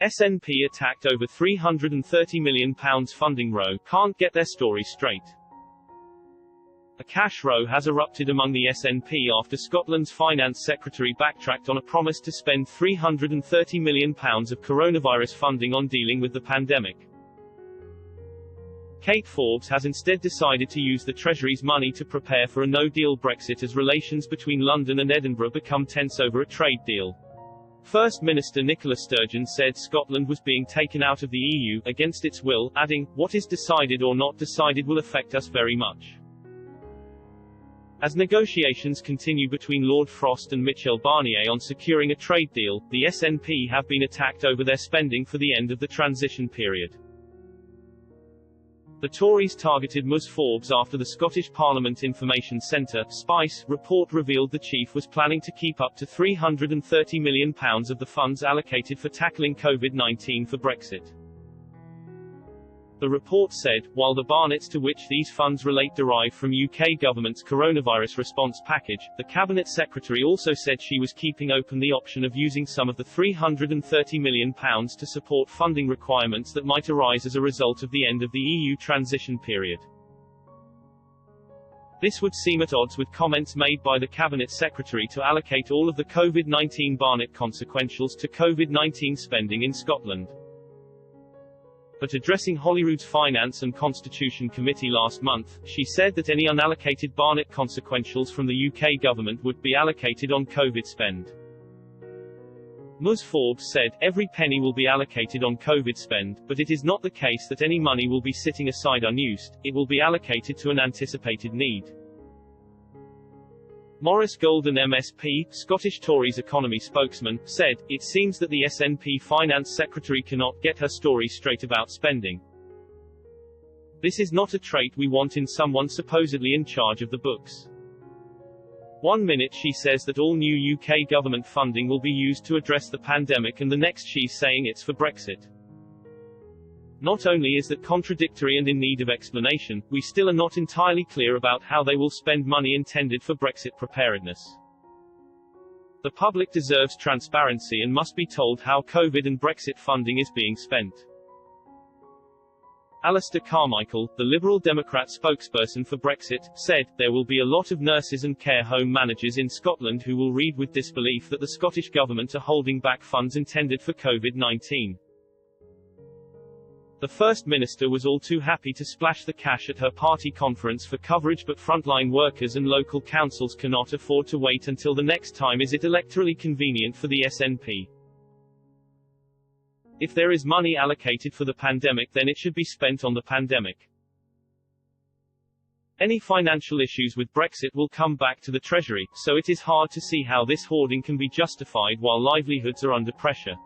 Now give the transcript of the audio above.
SNP attacked over £330 million funding row can't get their story straight. A cash row has erupted among the SNP after Scotland's Finance Secretary backtracked on a promise to spend £330 million of coronavirus funding on dealing with the pandemic. Kate Forbes has instead decided to use the Treasury's money to prepare for a no-deal Brexit as relations between London and Edinburgh become tense over a trade deal. First Minister Nicola Sturgeon said Scotland was being taken out of the EU against its will, adding, "What is decided or not decided will affect us very much." As negotiations continue between Lord Frost and Michel Barnier on securing a trade deal, the SNP have been attacked over their spending for the end of the transition period. The Tories targeted Ms Forbes after the Scottish Parliament Information Centre (SPICE) report revealed the chief was planning to keep up to £330 million of the funds allocated for tackling COVID-19 for Brexit. The report said, while the Barnets to which these funds relate derive from UK government's coronavirus response package, the Cabinet Secretary also said she was keeping open the option of using some of the £330 million to support funding requirements that might arise as a result of the end of the EU transition period. This would seem at odds with comments made by the Cabinet Secretary to allocate all of the COVID-19 Barnet consequentials to COVID-19 spending in Scotland. But addressing Holyrood's Finance and Constitution Committee last month, she said that any unallocated Barnet consequentials from the UK government would be allocated on COVID spend. Ms Forbes said, "Every penny will be allocated on COVID spend, but it is not the case that any money will be sitting aside unused, it will be allocated to an anticipated need." Maurice Golden MSP, Scottish Tories economy spokesman, said, "It seems that the SNP Finance Secretary cannot get her story straight about spending. This is not a trait we want in someone supposedly in charge of the books. One minute she says that all new UK government funding will be used to address the pandemic and the next she's saying it's for Brexit. Not only is that contradictory and in need of explanation, we still are not entirely clear about how they will spend money intended for Brexit preparedness. The public deserves transparency and must be told how COVID and Brexit funding is being spent." Alistair Carmichael, the Liberal Democrat spokesperson for Brexit, said, "There will be a lot of nurses and care home managers in Scotland who will read with disbelief that the Scottish Government are holding back funds intended for COVID-19. The First Minister was all too happy to splash the cash at her party conference for coverage, but frontline workers and local councils cannot afford to wait until the next time is it electorally convenient for the SNP. If there is money allocated for the pandemic, then it should be spent on the pandemic. Any financial issues with Brexit will come back to the Treasury, so it is hard to see how this hoarding can be justified while livelihoods are under pressure."